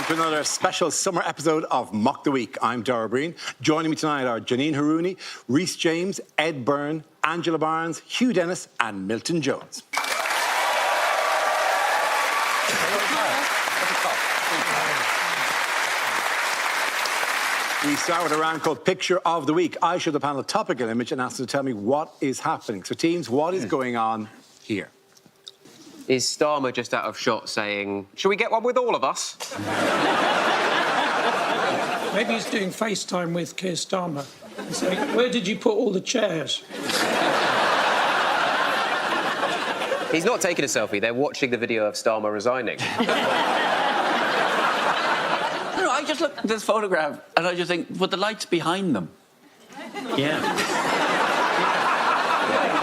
to another special summer episode of Mock the Week. I'm Dara Briain. Joining me tonight are Janine Harouni, Rhys James, Ed Byrne, Angela Barnes, Hugh Dennis and Milton Jones. We start with a round called Picture of the Week. I show the panel a topical image and ask them to tell me what is happening. So teams, what is going on here? Is Starmer just out of shot saying, "Shall we get one with all of us?" Maybe he's doing FaceTime with Keir Starmer. He's saying, "Where did you put all the chairs?" He's not taking a selfie. They're watching the video of Starmer resigning. I just look at this photograph and I just think, but the light's behind them. Yeah.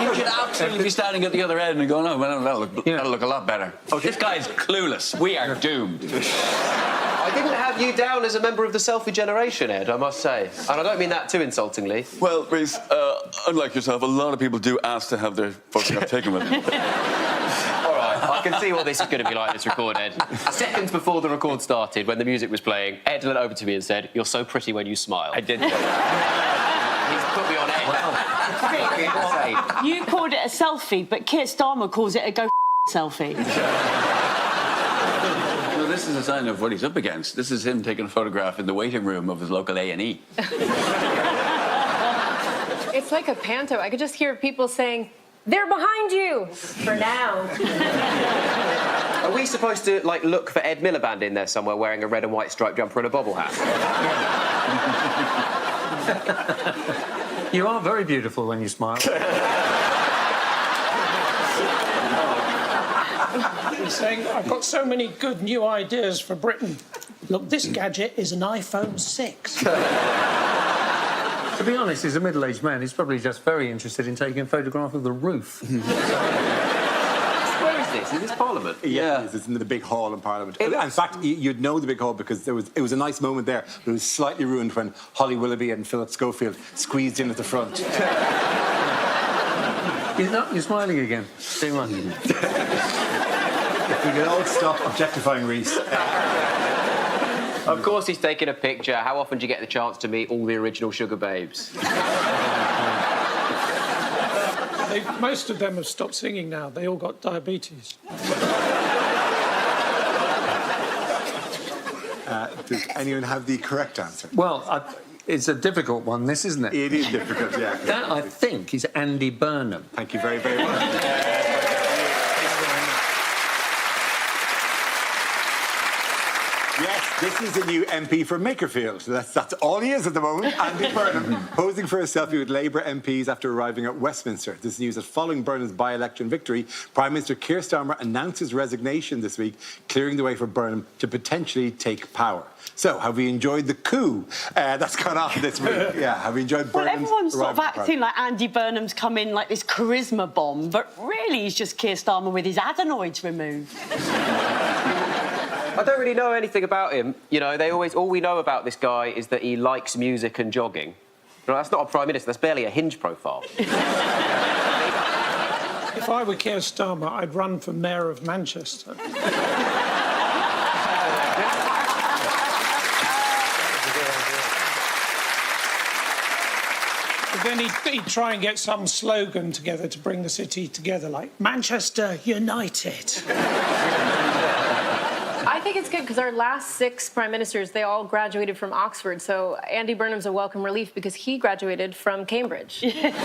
You should absolutely be standing at the other end and going, "Oh, well, that'll look a lot better." Oh, this guy's clueless. We are doomed. I didn't have you down as a member of the selfie generation, Ed, I must say. And I don't mean that too insultingly. Well, Rhys, unlike yourself, a lot of people do ask to have their photograph taken with them. All right, I can see what this is going to be like, this record, Ed. Seconds before the record started, when the music was playing, Ed leant over to me and said, "You're so pretty when you smile." I did. He's put me on edge. You called it a selfie, but Keir Starmer calls it a go selfie. Well, this is a sign of what he's up against. This is him taking a photograph in the waiting room of his local A&E. It's like a panto. I could just hear people saying, "They're behind you!" For now. Are we supposed to, like, look for Ed Miliband in there somewhere wearing a red and white striped jumper and a bobble hat? You are very beautiful when you smile. He's saying, "I've got so many good new ideas for Britain. Look, this gadget is an iPhone 6. To be honest, he's a middle-aged man. He's probably just very interested in taking a photograph of the roof. Where is this? Is this Parliament? Yeah, it's in the big hall in Parliament. In fact, you'd know the big hall because it was a nice moment there, but it was slightly ruined when Holly Willoughby and Philip Schofield squeezed in at the front. You're smiling again. Too much. If we could all stop objectifying Rhys. Of course he's taking a picture. How often do you get the chance to meet all the original Sugar Babes? Most of them have stopped singing now. They all got diabetes. Does anyone have the correct answer? Well, it's a difficult one, this, isn't it? It is difficult, yeah. That, I think, is Andy Burnham. Thank you very, very much. Yes, this is the new MP for Makerfield. That's all he is at the moment. Andy Burnham, posing for a selfie with Labour MPs after arriving at Westminster. This news that following Burnham's by-election victory, Prime Minister Keir Starmer announced his resignation this week, clearing the way for Burnham to potentially take power. So, have we enjoyed the coup that's gone on this week? Yeah, have we enjoyed Burnham's everyone's sort of arrival acting like Andy Burnham's come in like this charisma bomb, but really he's just Keir Starmer with his adenoids removed. I don't really know anything about him. You know, all we know about this guy is that he likes music and jogging. No, that's not a Prime Minister, that's barely a Hinge profile. If I were Keir Starmer, I'd run for Mayor of Manchester. Then he'd try and get some slogan together to bring the city together, like Manchester United. I think it's good because our last 6 prime ministers, they all graduated from Oxford. So Andy Burnham's a welcome relief because he graduated from Cambridge. Different.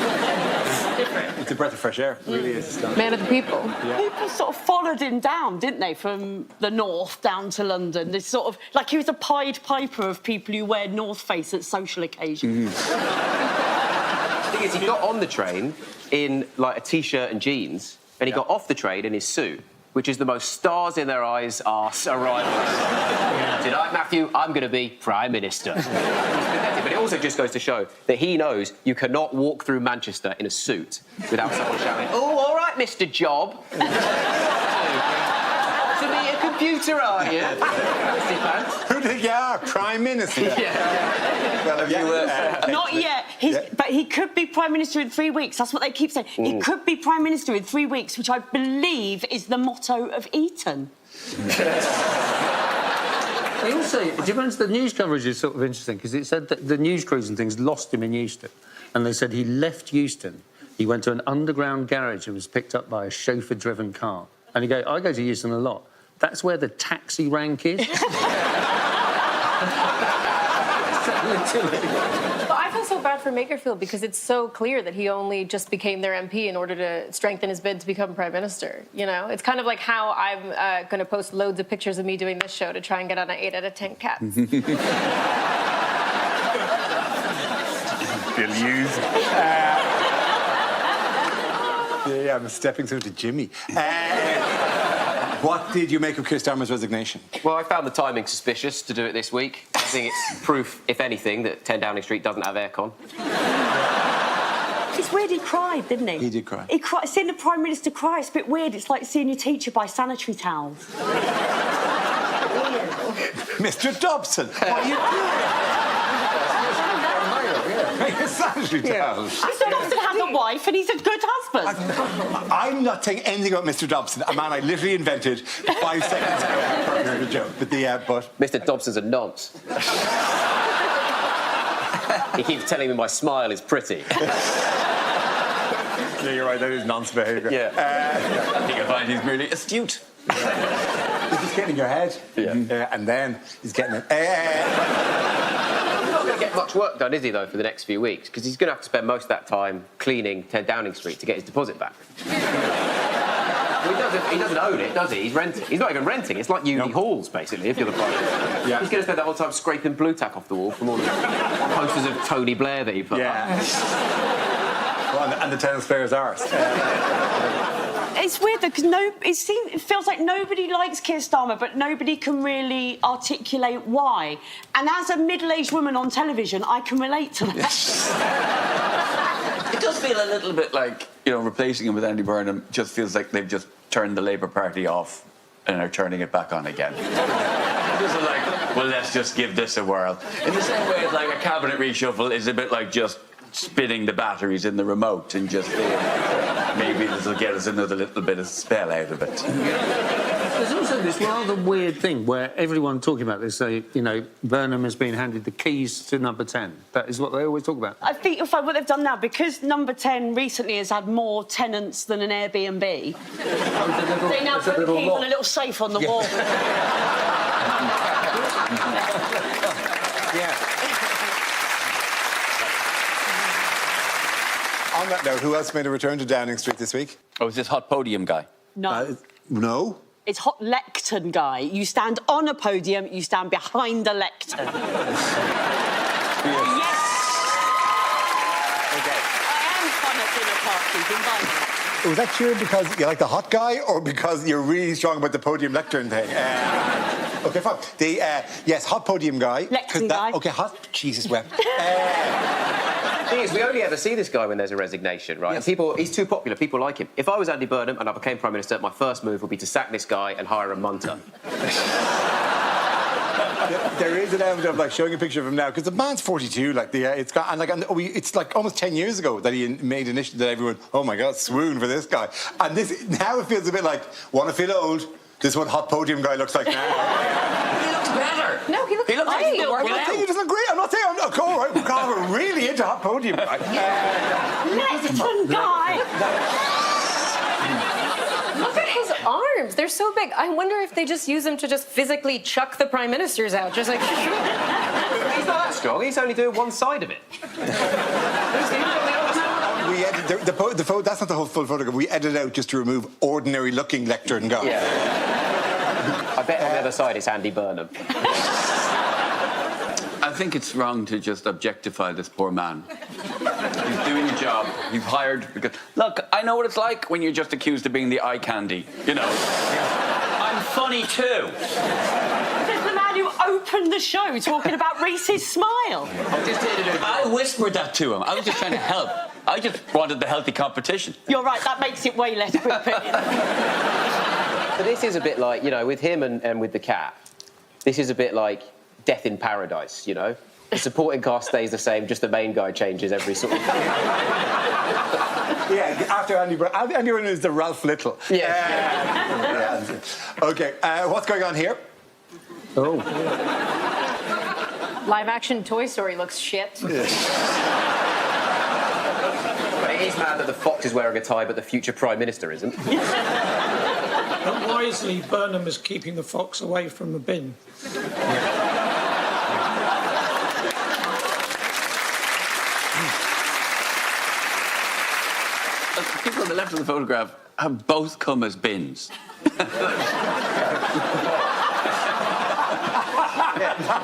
It's a breath of fresh air. It really is. Man of the people. Yeah. People sort of followed him down, didn't they, from the north down to London. This sort of, like he was a Pied Piper of people who wear North Face at social occasions. The thing is, he got on the train in, like, a T-shirt and jeans, and he got off the train in his suit, which is the most stars in their eyes arse arrival. Tonight, Matthew, I'm going to be Prime Minister. But it also just goes to show that he knows you cannot walk through Manchester in a suit without someone shouting, "Oh, all right, Mr. Job." To be a computer, are you? Who do you think you are? Prime Minister? Well, Not yet. But he could be Prime Minister in 3 weeks. That's what they keep saying. He could be Prime Minister in 3 weeks, which I believe is the motto of Eton. He also, do you remember the news coverage is sort of interesting because it said that the news crews and things lost him in Euston, and they said he left Euston. He went to an underground garage and was picked up by a chauffeur-driven car. And he goes, I go to Euston a lot. That's where the taxi rank is. But I feel so bad for Makerfield because it's so clear that he only just became their MP in order to strengthen his bid to become Prime Minister, you know? It's kind of like how I'm going to post loads of pictures of me doing this show to try and get on an 8 out of 10 cats. Feel used. Yeah, I'm a stepping stone to Jimmy. What did you make of Keir Starmer's resignation? Well, I found the timing suspicious to do it this week. I think it's proof, if anything, that 10 Downing Street doesn't have aircon. It's weird, he cried, didn't he? He did cry. He cried. Seeing the Prime Minister cry, it's a bit weird. It's like seeing your teacher buy sanitary towels. Mr. Dobson, what are you doing? Sanitary towels. Mr. Dobson has a wife and he's a good husband. I'm not saying anything about Mr. Dobson, a man I literally invented 5 seconds ago for a joke. But Mr. Dobson's a nonce. He keeps telling me my smile is pretty. Yeah, you're right, that is nonce behaviour. Yeah. I think I find he's really astute. He's just getting in your head. Yeah. And then he's getting it. He's not going to get much work done, is he, though, for the next few weeks? Because he's going to have to spend most of that time cleaning 10 Downing Street to get his deposit back. Well, he doesn't own it, does he? He's renting. He's not even renting. It's like uni halls, basically, if you're the Prime Minister. Yeah. He's going to spend that whole time scraping blue tack off the wall from all the posters of Tony Blair that he put up. Well, and the tennis player's arse. It's weird, though, because it feels like nobody likes Keir Starmer, but nobody can really articulate why. And as a middle-aged woman on television, I can relate to that. It does feel a little bit like, you know, replacing him with Andy Burnham just feels like they've just turned the Labour Party off and are turning it back on again. Just like, well, let's just give this a whirl. In the same way as like a cabinet reshuffle is a bit like just spinning the batteries in the remote and just maybe this will get us another little bit of spell out of it. There's also this rather weird thing where everyone talking about this, you know, Burnham has been handed the keys to number 10. That is what they always talk about. I think you'll find what they've done now, because number 10 recently has had more tenants than an Airbnb, they now put the keys on a little safe on the wall. On that note, who else made a return to Downing Street this week? Oh, is this hot podium guy? No. No. It's hot lectern guy. You stand on a podium, you stand behind a lectern. Yes. Okay. I am fun at dinner parties, invite me. Was that cheering because you like the hot guy or because you're really strong about the podium lectern thing? Okay, fine. Yes, hot podium guy. Lectern guy. Okay, hot... Jesus wept. The thing is, we only ever see this guy when there's a resignation, right? Yes. And he's too popular, people like him. If I was Andy Burnham and I became Prime Minister, my first move would be to sack this guy and hire a munter. There is an element of like showing a picture of him now because the man's 42. Like it's like almost 10 years ago that he made an issue that everyone, oh my God, swoon for this guy. And this now it feels a bit like, want to feel old? This is what hot podium guy looks like now. He looks better. No, he looks He looks like great. he's built I'm not saying he doesn't look great. I'm not saying all right. God, we're really into hot podium guy. Lectern guy! Look at his arms. They're so big. I wonder if they just use them to just physically chuck the prime ministers out. Just like... He's not that strong. He's only doing one side of it. We edited that's not the whole full photograph. We edited out just to remove ordinary-looking lectern guy. Yeah. I bet on the other side it's Andy Burnham. I think it's wrong to just objectify this poor man. He's doing a job. He's hired because... Look, I know what it's like when you're just accused of being the eye candy, you know. I'm funny too. There's the man who opened the show talking about Rhys's smile. I whispered that to him. I was just trying to help. I just wanted the healthy competition. You're right, that makes it way less creepy. But this is a bit like, you know, with him and with the cat, this is a bit like Death in Paradise, you know? The supporting cast stays the same, just the main guy changes every sort of... Yeah, after Andy Burnham is the Ralph Little. Yeah. Okay, what's going on here? Oh. Live-action Toy Story looks shit. But it is mad that the fox is wearing a tie, but the future Prime Minister isn't. But wisely, Burnham is keeping the fox away from the bin. The people on the left of the photograph have both come as bins.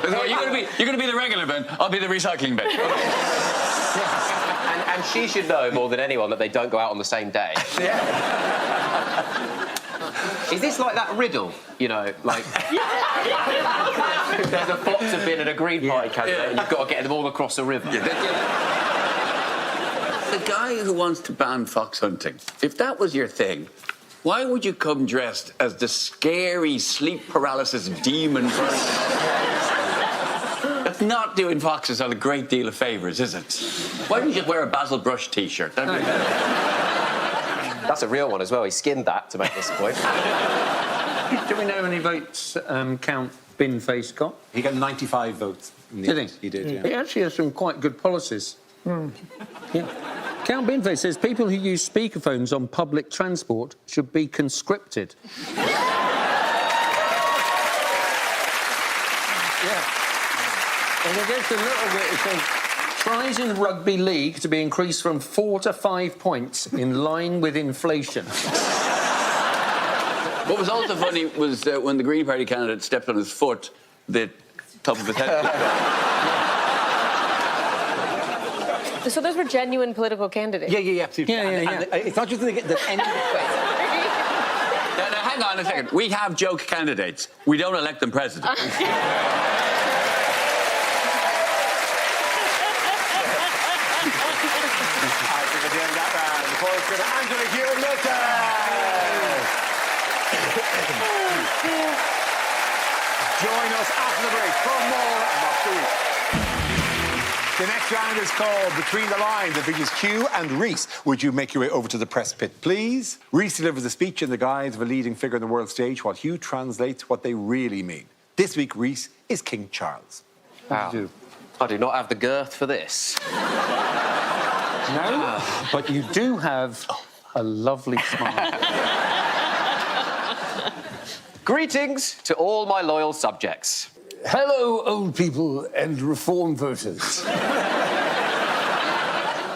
So you're going to be the regular bin. I'll be the recycling bin. And she should know more than anyone that they don't go out on the same day. Is this like that riddle? You know, like there's a fox, a bin, and a Green Party candidate, and you've got to get them all across a river. The guy who wants to ban fox hunting, if that was your thing, why would you come dressed as the scary sleep paralysis demon person? That's not doing foxes a great deal of favours, is it? Why don't you just wear a Basil Brush T-shirt? That's a real one as well. He skinned that to make this point. Do we know how many votes Count Bin-Face got? He got 95 votes. Did he? He did, yeah. He actually has some quite good policies. Yeah. Count Bin-Face says people who use speakerphones on public transport should be conscripted. And it gets a little bit... It says, prize in rugby league to be increased from 4 to 5 points in line with inflation. What was also funny was when the Green Party candidate stepped on his foot, the top of his head... So those were genuine political candidates? Yeah, absolutely. Yeah. And it's not just the end of the face. Now, hang on a second. We have joke candidates. We don't elect them president. Angela, Hugh and Milton! Join us after the break for more Mock the Week. The next round is called Between the Lines. It features Hugh and Rhys. Would you make your way over to the press pit, please? Rhys delivers a speech in the guise of a leading figure on the world stage while Hugh translates what they really mean. This week, Rhys is King Charles. Wow. I do not have the girth for this. No, but you do have a lovely smile. Greetings to all my loyal subjects. Hello, old people and reform voters.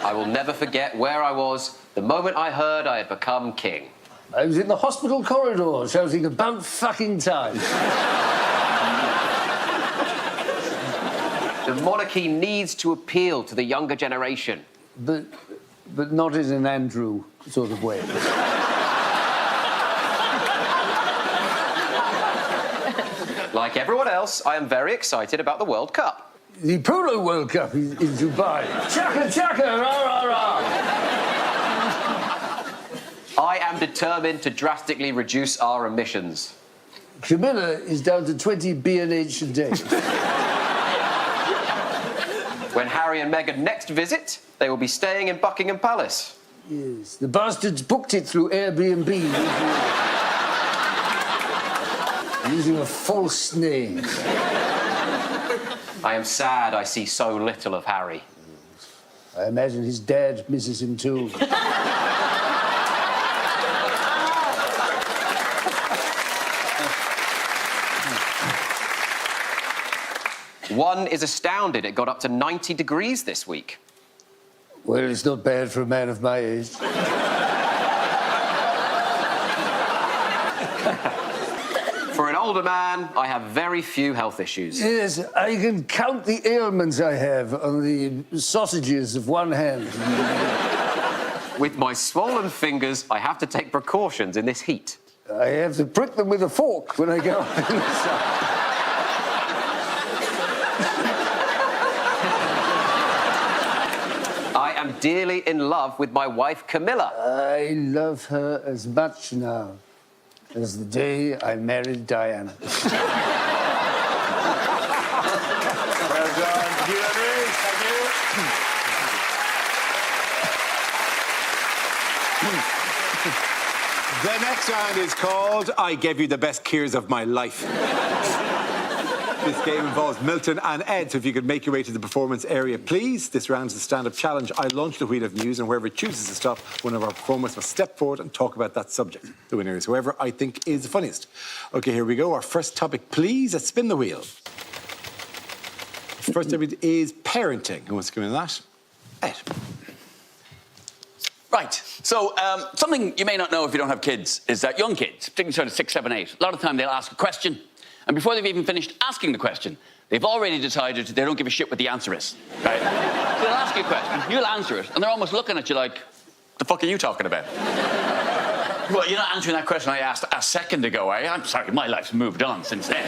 I will never forget where I was the moment I heard I had become king. I was in the hospital corridor shouting about fucking time. The monarchy needs to appeal to the younger generation. But not in an Andrew sort of way. Like everyone else, I am very excited about the World Cup. The Polo World Cup is in Dubai. Chaka, chaka, rah, rah, rah. I am determined to drastically reduce our emissions. Camilla is down to 20 B&H a day. When Harry and Meghan next visit, they will be staying in Buckingham Palace. Yes, the bastards booked it through Airbnb. Using a false name. I am sad I see so little of Harry. I imagine his dad misses him too. One is astounded it got up to 90 degrees this week. Well, it's not bad for a man of my age. For an older man, I have very few health issues. Yes, I can count the ailments I have on the sausages of one hand. With my swollen fingers, I have to take precautions in this heat. I have to prick them with a fork when I go inside. I am dearly in love with my wife, Camilla. I love her as much now as the day I married Diana. Well done, Hugh and Rhys. Thank you. The next round is called I Gave You the Best Years of My Life. This game involves Milton and Ed, so if you could make your way to the performance area, please. This round is a stand-up challenge. I launch the wheel of news, and whoever chooses to stop, one of our performers must step forward and talk about that subject. The winner is whoever I think is the funniest. OK, here we go. Our first topic, please. Let's spin the wheel. First topic is parenting. Who wants to come in on that? Ed. Right. So, something you may not know if you don't have kids is that young kids, particularly sort of 6, 7, 8, a lot of the time they'll ask a question, and before they've even finished asking the question, they've already decided they don't give a shit what the answer is, right? They'll ask you a question, you'll answer it, and they're almost looking at you like, the fuck are you talking about? Well, you're not answering that question I asked a second ago, are you? I'm sorry, my life's moved on since then.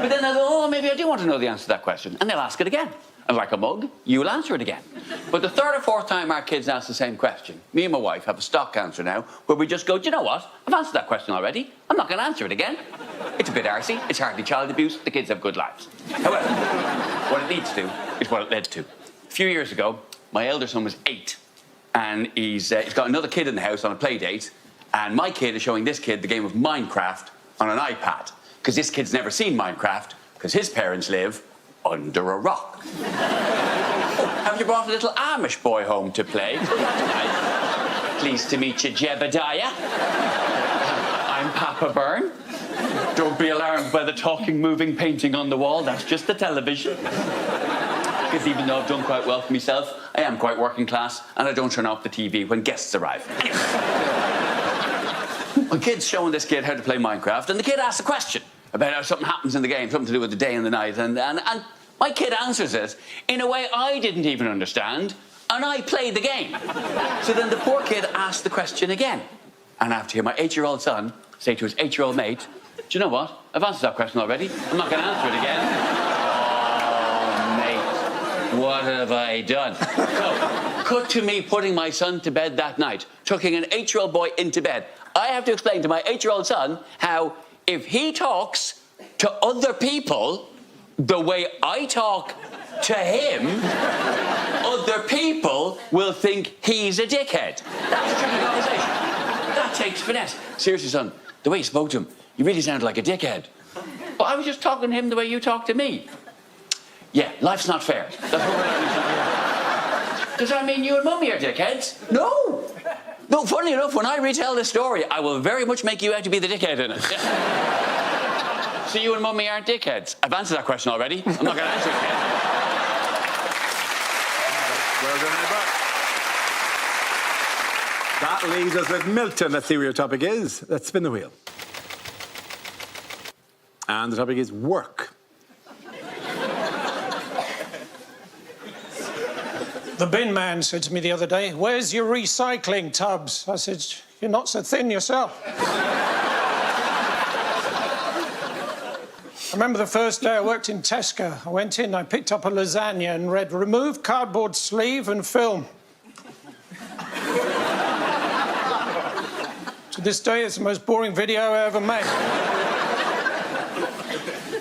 But then they'll go, oh, maybe I do want to know the answer to that question, and they'll ask it again. And like a mug, you'll answer it again. But the third or fourth time our kids ask the same question, me and my wife have a stock answer now where we just go, do you know what? I've answered that question already. I'm not going to answer it again. It's a bit arsey. It's hardly child abuse. The kids have good lives. However, what it leads to is what it led to. A few years ago, my elder son was 8, and he's got another kid in the house on a play date, and my kid is showing this kid the game of Minecraft on an iPad, because this kid's never seen Minecraft, because his parents live under a rock. Oh, have you brought a little Amish boy home to play? Pleased to meet you, Jebediah. I'm Papa Byrne. Don't be alarmed by the talking, moving painting on the wall. That's just the television. Because even though I've done quite well for myself, I am quite working class, and I don't turn off the TV when guests arrive. My kid's showing this kid how to play Minecraft, and the kid asks a question about how something happens in the game, something to do with the day and the night, and my kid answers it in a way I didn't even understand, and I played the game. So then the poor kid asked the question again, and I have to hear my 8-year-old son say to his 8-year-old mate, do you know what? I've answered that question already. I'm not going to answer it again. Oh, mate, what have I done? So, cut to me putting my son to bed that night, tucking an 8-year-old boy into bed. I have to explain to my 8-year-old son how if he talks to other people the way I talk to him, other people will think he's a dickhead. That's a tricky conversation. That takes finesse. Seriously, son, the way you spoke to him, you really sounded like a dickhead. But I was just talking to him the way you talk to me. Yeah, life's not fair. That's what we're learning. Does that mean you and Mummy are dickheads? No. No, funny enough, when I retell this story, I will very much make you out to be the dickhead in it. So you and Mummy aren't dickheads? I've answered that question already. I'm not going to answer it again. Well done, Ed. That leaves us with Milton. Let's see what your topic is. Let's spin the wheel. And the topic is work. The bin man said to me the other day, where's your recycling tubs? I said, you're not so thin yourself. I remember the first day I worked in Tesco. I went in, I picked up a lasagna and read, remove cardboard sleeve and film. To this day, it's the most boring video I ever made.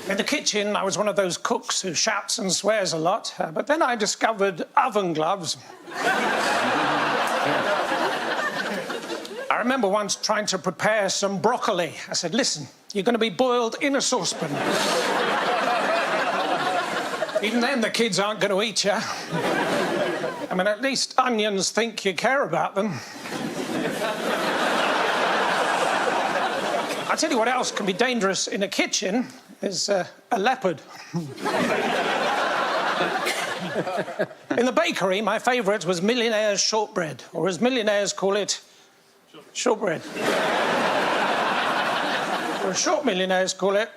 In the kitchen, I was one of those cooks who shouts and swears a lot, but then I discovered oven gloves. I remember once trying to prepare some broccoli. I said, listen, you're going to be boiled in a saucepan. Even then, the kids aren't going to eat you. I mean, at least onions think you care about them. I'll tell you what else can be dangerous in a kitchen is a leopard. In the bakery, my favourite was Millionaire's shortbread, or as millionaires call it, shortbread. Or as short millionaires call it,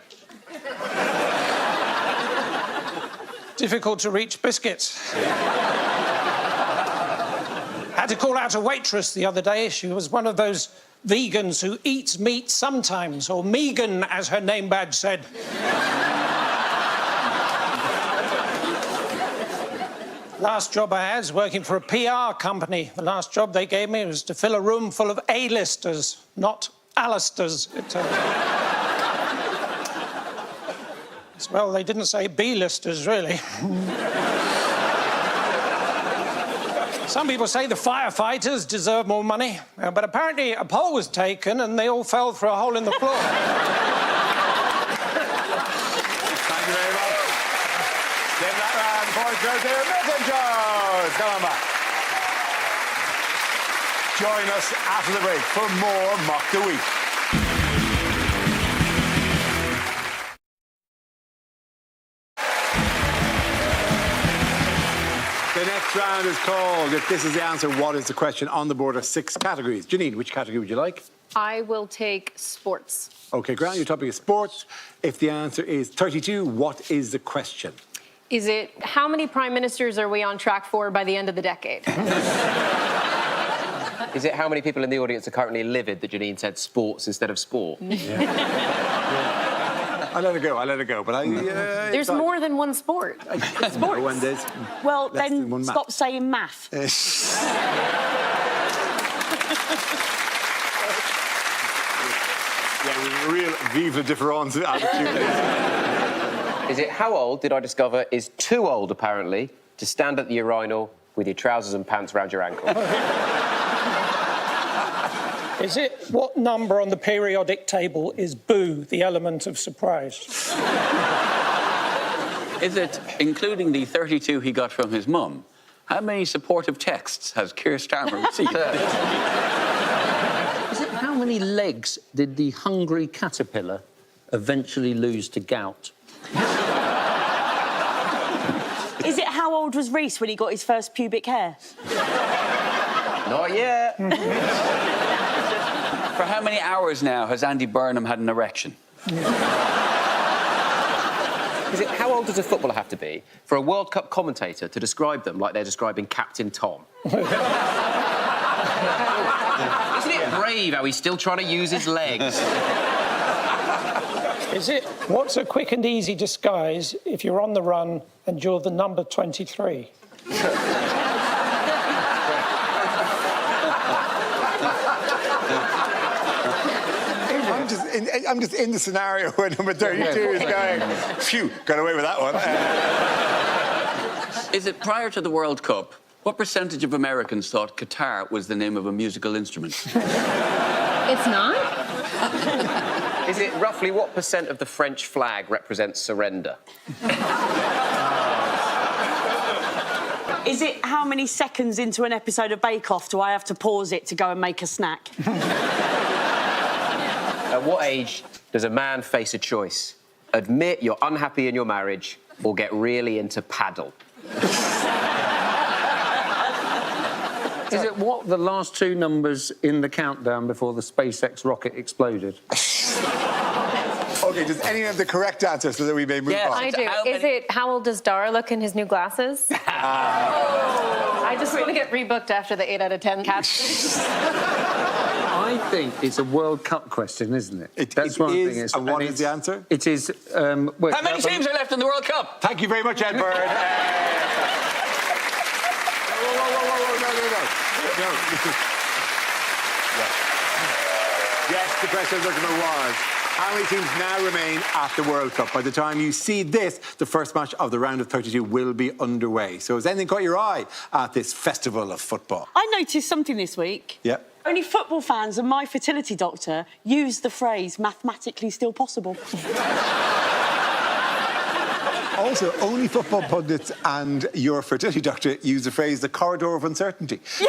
difficult to reach biscuits. I had to call out a waitress the other day. She was one of those vegans who eats meat sometimes, or Megan, as her name badge said. Last job I had was working for a PR company. The last job they gave me was to fill a room full of A-listers, not Alisters. Well, they didn't say B-listers, really. Some people say the firefighters deserve more money, but apparently a poll was taken and they all fell through a hole in the floor. Thank you very goes there, Milton Jones. Come on back. Join us after the break for more Mock the Week. The next round is called If This Is the Answer, What is the Question? On the board are 6 categories. Janine, which category would you like? I will take sports. OK, Grant, your topic is sports. If the answer is 32, what is the question? Is it how many prime ministers are we on track for by the end of the decade? Is it how many people in the audience are currently livid that Janine said sports instead of sport? I let it go, but I... There's more than one sport. Sports. When there's Well, less than then one stop saying math. Yeah, with a real vive la différence attitude. Is it how old did I discover is too old, apparently, to stand at the urinal with your trousers and pants around your ankle? Is it what number on the periodic table is boo, the element of surprise? Is it, including the 32 he got from his mum, how many supportive texts has Keir Starmer received? Is it how many legs did the hungry caterpillar eventually lose to gout? Is it how old was Rhys when he got his first pubic hair? Not yet. For how many hours now has Andy Burnham had an erection? Is it how old does a footballer have to be for a World Cup commentator to describe them like they're describing Captain Tom? Isn't it brave how he's still trying to use his legs? Is it what's a quick and easy disguise if you're on the run and you're the number 23? I'm just in the scenario where number 32 is going, phew, got away with that one. Is it prior to the World Cup, what percentage of Americans thought guitar was the name of a musical instrument? It's not? Is it roughly what % of the French flag represents surrender? Is it how many seconds into an episode of Bake Off do I have to pause it to go and make a snack? At what age does a man face a choice? Admit you're unhappy in your marriage or get really into paddle? Is it what the last 2 numbers in the countdown before the SpaceX rocket exploded? OK, does anyone have the correct answer so that we may move on? I do. Is it how old does Dara look in his new glasses? I just want to get rebooked after the 8 out of 10 catch. I think it's a World Cup question, isn't it? That's one thing. And what is the answer? It is... how many teams are left in the World Cup? Thank you very much, Ed Byrne. No. Yes, the question of number was, how many teams now remain at the World Cup? By the time you see this, the first match of the round of 32 will be underway. So has anything caught your eye at this festival of football? I noticed something this week. Yep. Only football fans and my fertility doctor use the phrase mathematically still possible. Also, only football pundits and your fertility doctor use the phrase the corridor of uncertainty. Have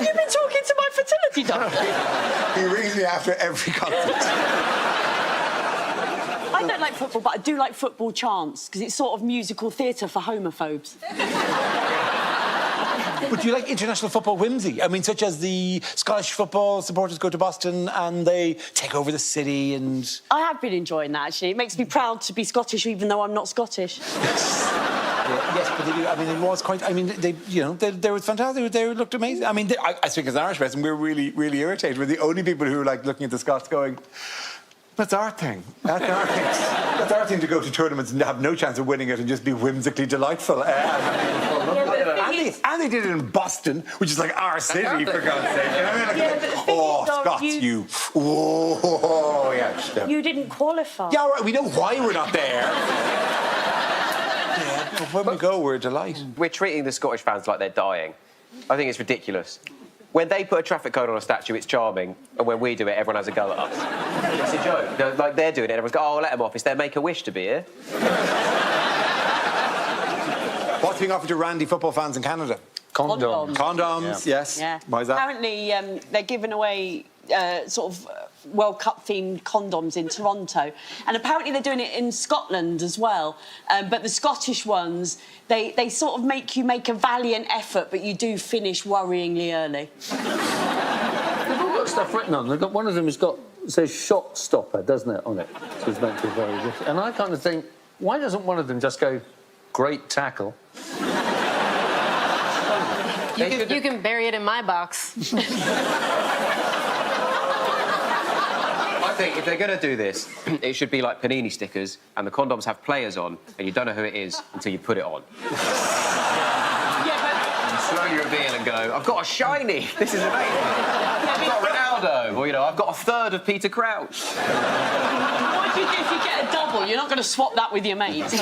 you been talking to my fertility doctor? He rings me after every concert. I don't like football, but I do like football chants, because it's sort of musical theatre for homophobes. But do you like international football whimsy? I mean, such as the Scottish football supporters go to Boston and they take over the city and... I have been enjoying that, actually. It makes me proud to be Scottish, even though I'm not Scottish. Yes, but they do. I mean, it was quite... I mean, they were fantastic. They looked amazing. I mean, I speak as an Irish person, we're really, really irritated. We're the only people who are, like, looking at the Scots going... That's our thing. That's our thing. That's our thing to go to tournaments and have no chance of winning it and just be whimsically delightful. And they did it in Boston, which is like our city, for God's sake. You know what I mean? Like, oh, Scots, you... Oh, yeah. You didn't qualify. Yeah, all right, we know why we're not there. Yeah, but when we go, we're a delight. We're treating the Scottish fans like they're dying. I think it's ridiculous. When they put a traffic code on a statue, it's charming, and when we do it, everyone has a go at us. It's a joke. Like, they're doing it, everyone's going, oh, let them off. It's their Make-A-Wish to be here. What's being offered to randy football fans in Canada? Condoms. Condoms, yes. Yeah. Why is that? Apparently, they're giving away sort of World Cup themed condoms in Toronto, and apparently they're doing it in Scotland as well. But the Scottish ones, they sort of make you make a valiant effort, but you do finish worryingly early. They've all got stuff written on them. They've got one of them has got it says shot stopper, doesn't it, on it? So it's meant to be very risky. And I kind of think, why doesn't one of them just go great tackle? You can bury it in my box. I think if they're going to do this, it should be like panini stickers, and the condoms have players on, and you don't know who it is until you put it on. You slowly reveal and go, I've got a shiny. This is amazing. I've got Ronaldo. Or, you know, I've got a third of Peter Crouch. What do you do if you get a double? You're not going to swap that with your mates.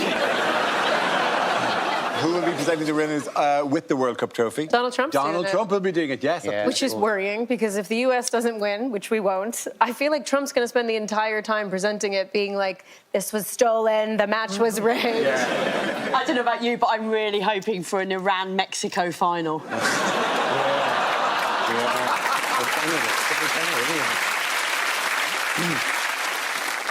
Who will be presenting the winners with the World Cup trophy? Donald Trump's doing Donald it. Trump will be doing it, yes. Yeah. Which is worrying, because if the US doesn't win, which we won't, I feel like Trump's going to spend the entire time presenting it being like, this was stolen, the match was rigged. I don't know about you, but I'm really hoping for an Iran-Mexico final.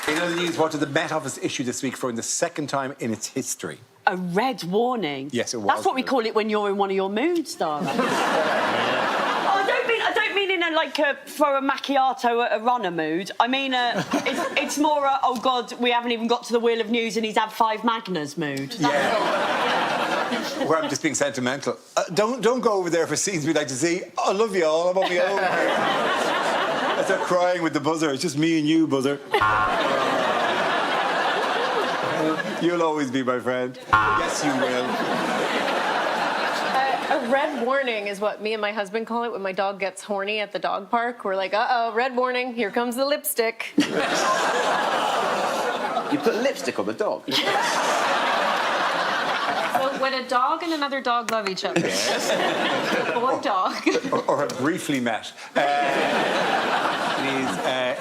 In other news, what did the Met Office issue this week for the second time in its history? A red warning. Yes, it was. That's what we call it when you're in one of your moods, Dara. I don't mean in a for a macchiato at a runner mood. I mean it's more a, oh God, we haven't even got to the wheel of news and he's had 5 Magners mood. Where I'm just being sentimental. Don't go over there for scenes we'd like to see. I love you all. I'm on my own. I start crying with the buzzer. It's just me and you, buzzer. You'll always be my friend. Yes, you will. A red warning is what me and my husband call it when my dog gets horny at the dog park. We're like, uh-oh, red warning, here comes the lipstick. You put lipstick on the dog. So when a dog and another dog love each other, boy dog. or have briefly met.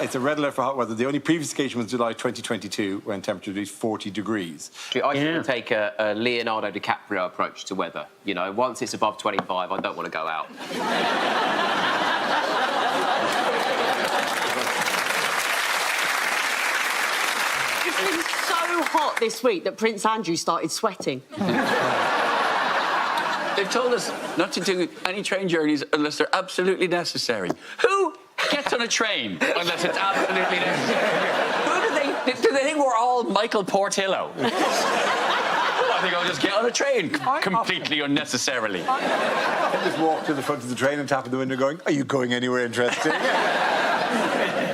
It's a red alert for hot weather. The only previous occasion was July 2022 when temperature reached 40 degrees. I should take a Leonardo DiCaprio approach to weather. You know, once it's above 25, I don't want to go out. It's been so hot this week that Prince Andrew started sweating. They've told us not to do any train journeys unless they're absolutely necessary. Who gets on a train unless it's absolutely necessary? Do they think we're all Michael Portillo? I think I'll just get on a train completely unnecessarily. I just walk to the front of the train and tap at the window going, are you going anywhere interesting?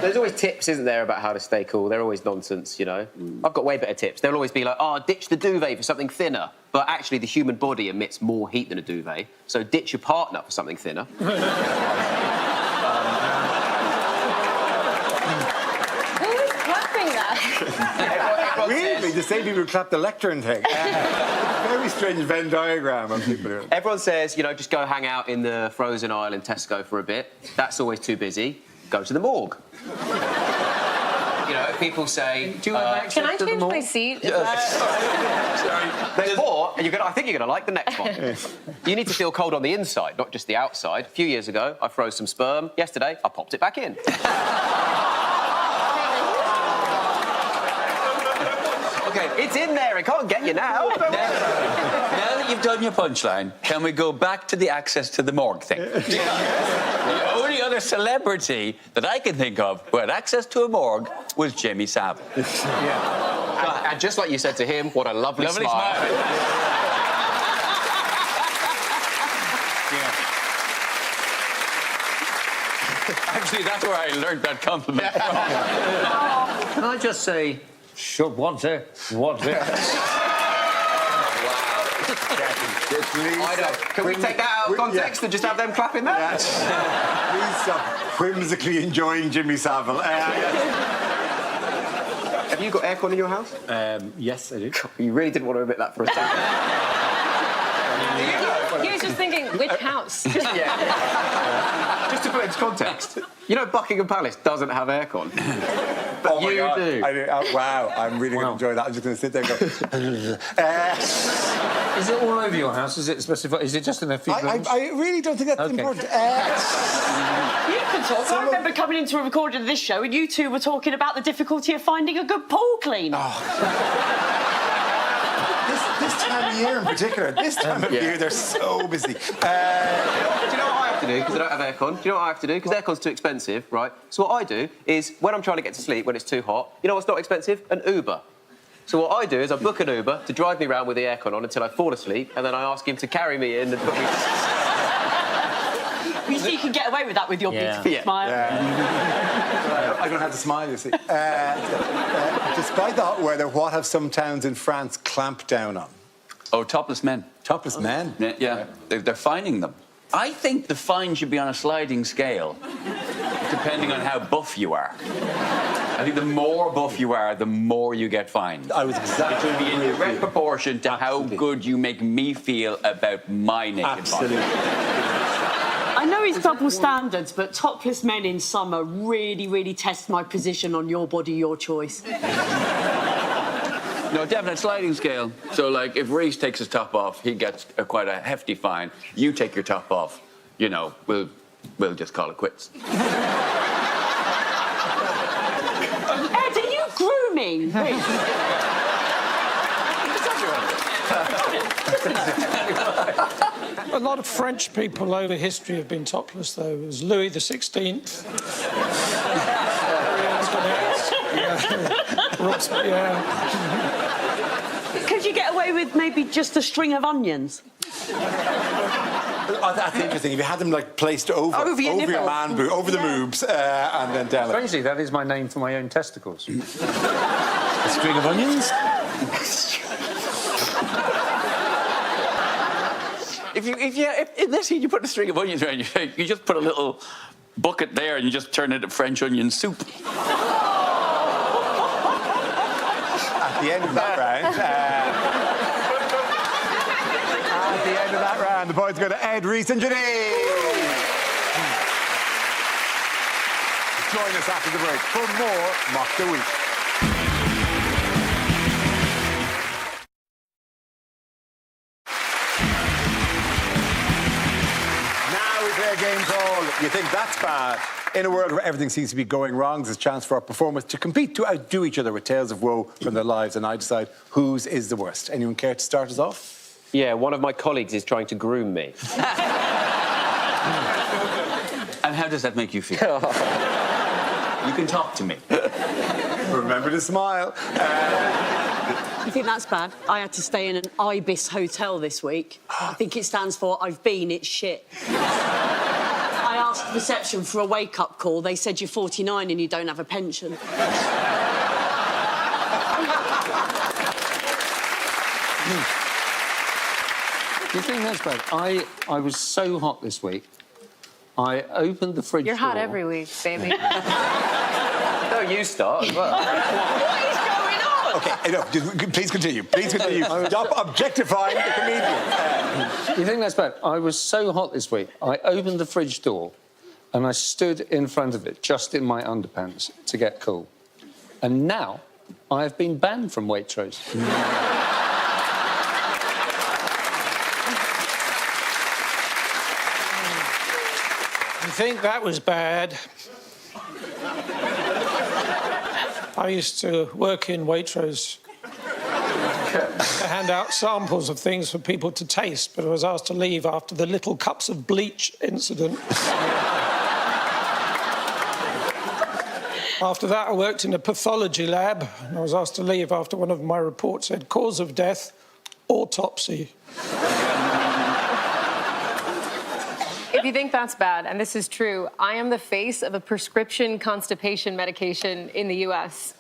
There's always tips, isn't there, about how to stay cool? They're always nonsense, you know? I've got way better tips. They'll always be like, oh, ditch the duvet for something thinner. But actually, the human body emits more heat than a duvet, so ditch your partner for something thinner. Who's clapping that? Weirdly, the same people who clap the lectern thing. Very strange Venn diagram of people doing. Everyone says, you know, just go hang out in the frozen aisle in Tesco for a bit. That's always too busy. Go to the morgue. You know, people say... Do you have access Can I to the change mall? my seat? Sorry. There's more, and I think you're going to like the next one. You need to feel cold on the inside, not just the outside. A few years ago, I froze some sperm. Yesterday, I popped it back in. OK, it's in there. It can't get you now. Now that you've done your punchline, can we go back to the access to the morgue thing? The only other celebrity that I can think of who had access to a morgue was Jimmy Savile. And just like you said to him, what a lovely smile. Actually, that's where I learned that compliment from. Can I just say, should want it, want it. I know. Can we take that out of context and just have them clapping that? Please stop whimsically enjoying Jimmy Savile. Have you got aircon in your house? Yes, I do. You really didn't want to admit that for a second. He was just thinking, which house? Just to put it into context, you know Buckingham Palace doesn't have aircon. But Oh my you God. do. I do. Oh, wow, I'm really going to enjoy that. I'm just going to sit there and go... Is it all over your house? Is it specified? Is it just in a few rooms? I really don't think that's Okay. important. You can talk. I remember coming into a recording of this show and you two were talking about the difficulty of finding a good pool cleaner. This time of year in particular, this time of year, they're so busy. Do you know what I have to do? Because I don't have aircon. Do you know what I have to do? Because aircon's too expensive, right? So what I do is, when I'm trying to get to sleep, when it's too hot, you know what's not expensive? An Uber. So what I do is I book an Uber to drive me around with the aircon on until I fall asleep, and then I ask him to carry me in and put me to sleep. You see, you can get away with that with your beautiful smile. I don't have to smile, you see. Despite the hot weather, what have some towns in France clamped down on? Oh, topless men. Topless men? Yeah, they're fining them. I think the fine should be on a sliding scale, depending on how buff you are. I think the more buff you are, the more you get fined. I was exactly It should be in direct proportion to how good you make me feel about my naked body. I know it's double standards, but topless men in summer really, really test my position on your body, your choice. No, definite sliding scale. So, like, if Rhys takes his top off, he gets quite a hefty fine. You take your top off, you know, we'll just call it quits. Ed, are you grooming Rhys? A lot of French people over history have been topless, though. It was Louis XVI. Could you get away with maybe just a string of onions? Oh, that's interesting. If you had them like placed over your man boob, over the boobs, and then down. Strangely, that is my name for my own testicles. A string of onions? If in this scene you put a string of onions around your face, you just put a little bucket there and you just turn it into French onion soup. At the end of that round, the points go to Ed, Rhys and Janine. Join us after the break for more Mock the Week. A game called You Think That's Bad. In a world where everything seems to be going wrong, there's a chance for our performers to compete to outdo each other with tales of woe from their lives, and I decide whose is the worst. Anyone care to start us off? Yeah, one of my colleagues is trying to groom me. And how does that make you feel? You can talk to me. Remember to smile. You think that's bad? I had to stay in an Ibis hotel this week. I think it stands for I've been, it's shit. I asked reception for a wake-up call. They said you're 49 and you don't have a pension. Do you think that's bad? I was so hot this week. I opened the fridge You're door. hot every week, baby. No, you start as well. What is going on? OK, enough. Please continue. Please continue. Stop objectifying the comedian. You think that's bad? I was so hot this week. I opened the fridge door and I stood in front of it, just in my underpants, to get cool. And now I have been banned from Waitrose. You think that was bad? I used to work in Waitrose to hand out samples of things for people to taste, but I was asked to leave after the little cups of bleach incident. After that, I worked in a pathology lab, and I was asked to leave after one of my reports said cause of death, autopsy. If you think that's bad, and this is true, I am the face of a prescription constipation medication in the US.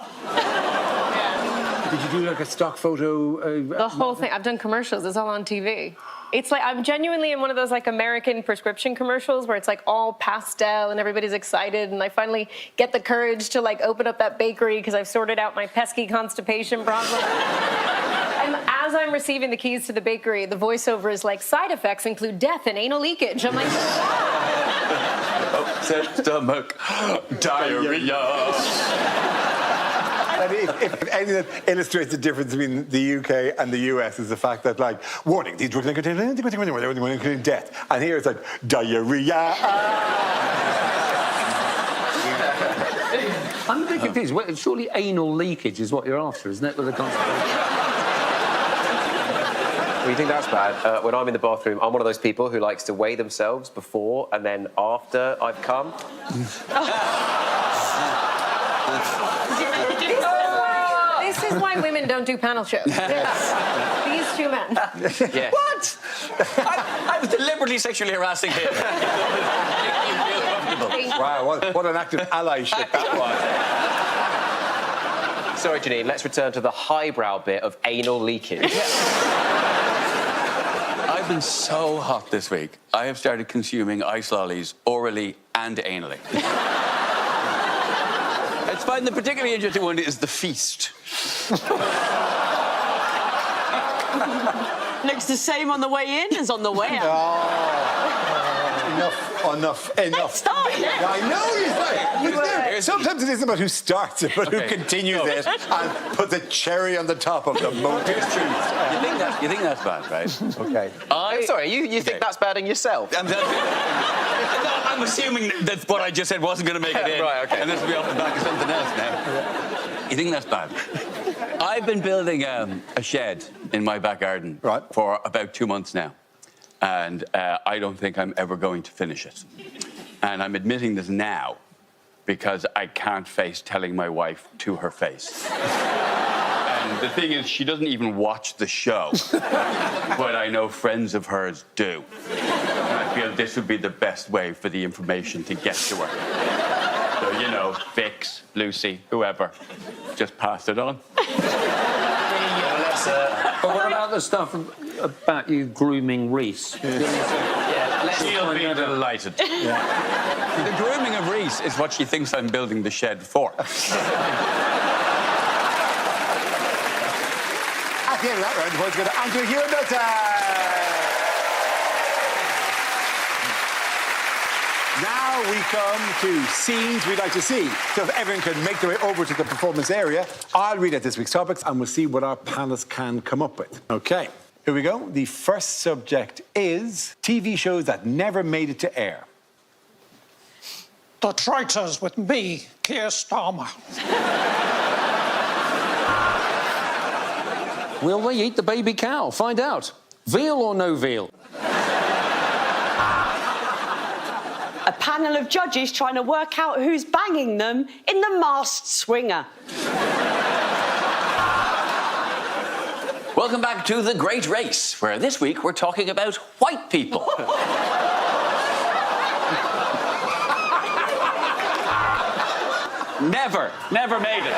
Did you do like a stock photo? The whole thing. I've done commercials. It's all on TV. It's like I'm genuinely in one of those like American prescription commercials where it's like all pastel and everybody's excited, and I finally get the courage to like open up that bakery because I've sorted out my pesky constipation problem. And as as I'm receiving the keys to the bakery, the voiceover is like, side effects include death and anal leakage. I'm like, Upset stomach, diarrhea. And if anything that illustrates the difference between the UK and the US is the fact that, like, warning, these drugs contain death. And here it's like, diarrhea. I'm a bit confused. Well, surely anal leakage is what you're after, isn't it, with the constipation? Well, you think that's bad? When I'm in the bathroom, I'm one of those people who likes to weigh themselves before and then after I've come. this is why women don't do panel shows. These two men. Yeah. What? I was deliberately sexually harassing him. You feel comfortable. Wow, what an active allyship that was. Sorry, Janine, let's return to the highbrow bit of anal leakage. I've been so hot this week. I have started consuming ice lollies orally and anally. I find the particularly interesting one is the feast. Looks the same on the way in as on the way out. Enough. Start it. I know you're right. Sometimes it isn't about who starts it, but who continues it and puts a cherry on the top of the motive truth. You think that's bad, right? Okay. Sorry, you think that's bad in yourself? I'm assuming that what I just said wasn't going to make it in. Right, okay. And this will be off the back of something else now. You think that's bad? I've been building a shed in my back garden for about 2 months now. And I don't think I'm ever going to finish it. And I'm admitting this now because I can't face telling my wife to her face. And the thing is, she doesn't even watch the show. But I know friends of hers do. And I feel this would be the best way for the information to get to her. So, you know, Vix, Lucy, whoever, just pass it on. But what about the stuff about you grooming Rhys? She'll be delighted. The grooming of Rhys is what she thinks I'm building the shed for. At the end of that round, the points go to Andrew, Hugh and Milton. Now we come to scenes we'd like to see. So if everyone can make their way over to the performance area, I'll read out this week's topics and we'll see what our panelists can come up with. OK, here we go. The first subject is TV shows that never made it to air. The Traitors with me, Keir Starmer. Will they eat the baby cow? Find out. Veal or no veal? A panel of judges trying to work out who's banging them in The Masked Swinger. Welcome back to The Great Race, where this week we're talking about white people. Never made it.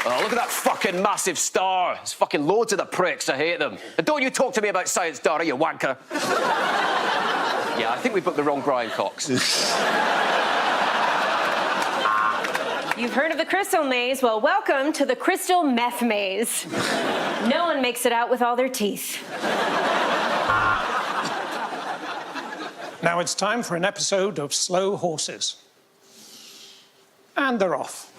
Oh, look at that fucking massive star. It's fucking loads of the pricks. I hate them. And don't you talk to me about science, Dara, you wanker. Yeah, I think we booked the wrong Brian Cox. You've heard of the crystal maze? Well, welcome to the crystal meth maze. No one makes it out with all their teeth. Now it's time for an episode of Slow Horses. And they're off.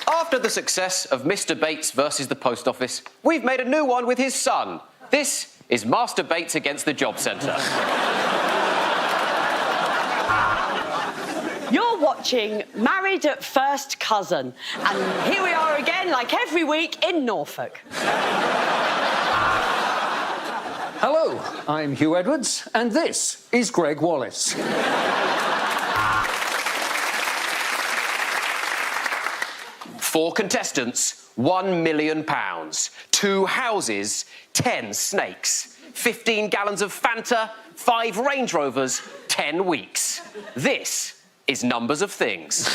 After the success of Mr. Bates versus the Post Office, we've made a new one with his son. This is Master Bates against the Job Centre. You're watching Married at First Cousin. And here we are again, like every week, in Norfolk. Hello, I'm Hugh Edwards, and this is Greg Wallace. 4 contestants, £1 million. 2 houses, 10 snakes. 15 gallons of Fanta, 5 Range Rovers, 10 weeks. This is Numbers of Things.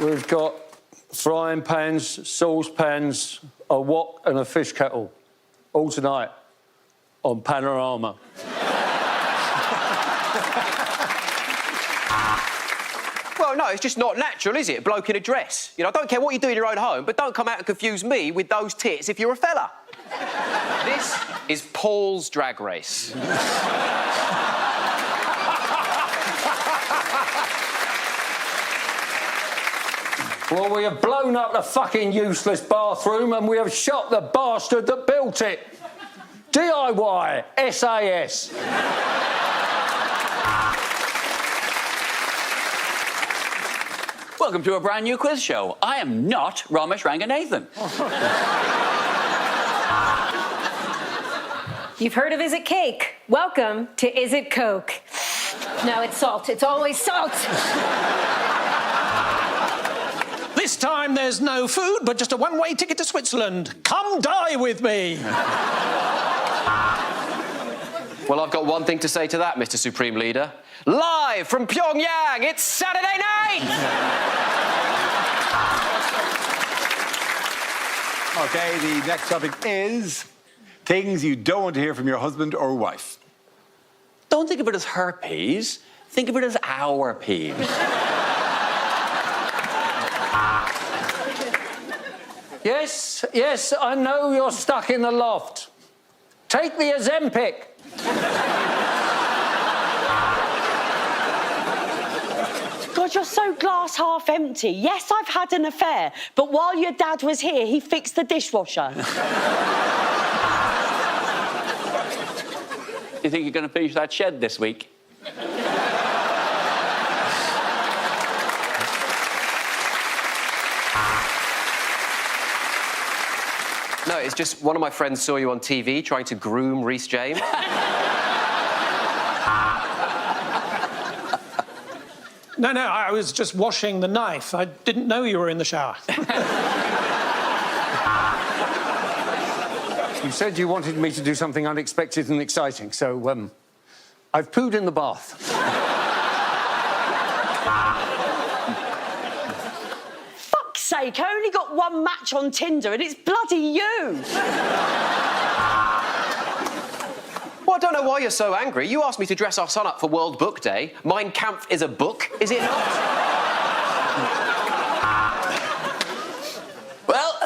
We've got frying pans, saucepans, a wok and a fish kettle. All tonight. on Panorama. Well, no, it's just not natural, is it? A bloke in a dress. You know, I don't care what you do in your own home, but don't come out and confuse me with those tits if you're a fella. This is Paul's Drag Race. Well, we have blown up the fucking useless bathroom and we have shot the bastard that built it. DIY, SAS. Welcome to a brand new quiz show. I am not Ramesh Ranganathan. You've heard of Is It Cake? Welcome to Is It Coke? No, it's salt. It's always salt. This time there's no food, but just a one-way ticket to Switzerland. Come die with me. Well, I've got one thing to say to that, Mr. Supreme Leader. Live from Pyongyang, it's Saturday night! OK, the next topic is things you don't want to hear from your husband or wife. Don't think of it as her peas. Think of it as our peas. Yes, I know you're stuck in the loft. Take the Ozempic. God, you're so glass half empty. Yes, I've had an affair, but while your dad was here, he fixed the dishwasher. You think you're going to finish that shed this week? No, it's just one of my friends saw you on TV trying to groom Rhys James. No, I was just washing the knife. I didn't know you were in the shower. You said you wanted me to do something unexpected and exciting, so, I've pooed in the bath. Fuck's sake, I only got one match on Tinder and it's bloody you. Well, I don't know why you're so angry. You asked me to dress our son up for World Book Day. Mein Kampf is a book, is it not? Well,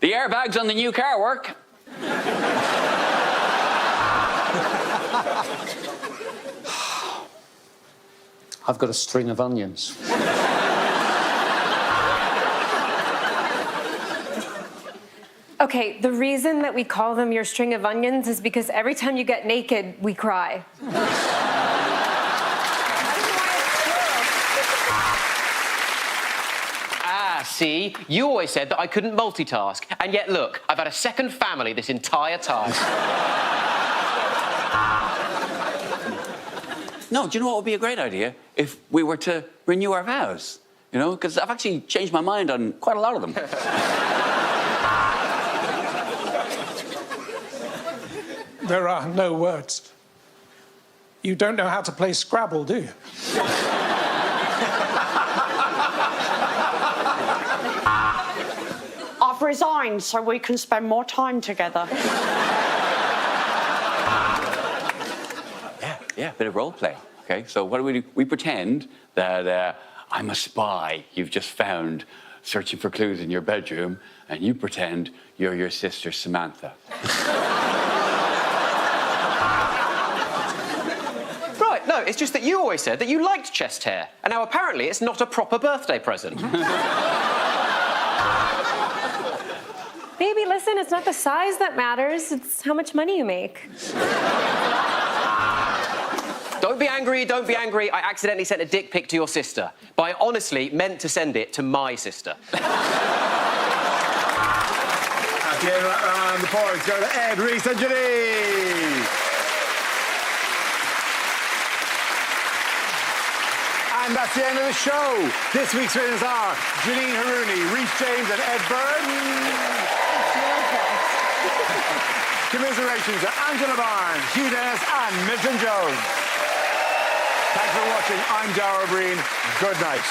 the airbags on the new car work. I've got a string of onions. Okay, the reason that we call them your string of onions is because every time you get naked, we cry. See, you always said that I couldn't multitask. And yet, look, I've had a second family this entire time. No, do you know what would be a great idea? If we were to renew our vows, you know? Because I've actually changed my mind on quite a lot of them. There are no words. You don't know how to play Scrabble, do you? I've resigned so we can spend more time together. Yeah, bit of role play. Okay, so what do? We pretend that I'm a spy you've just found searching for clues in your bedroom, and you pretend you're your sister Samantha. Right, no, it's just that you always said that you liked chest hair, and now apparently it's not a proper birthday present. Baby, listen, it's not the size that matters, it's how much money you make. Don't be angry, don't be angry. I accidentally sent a dick pic to your sister, but I honestly meant to send it to my sister. Okay, round the points go to Ed, Rhys and Janine. And that's the end of the show. This week's winners are Janine Harouni, Rhys James and Ed Byrne. Commiserations to Angela Byrne, Hugh and Milton Jones. Thanks for watching. I'm Dara, Briain. Good night.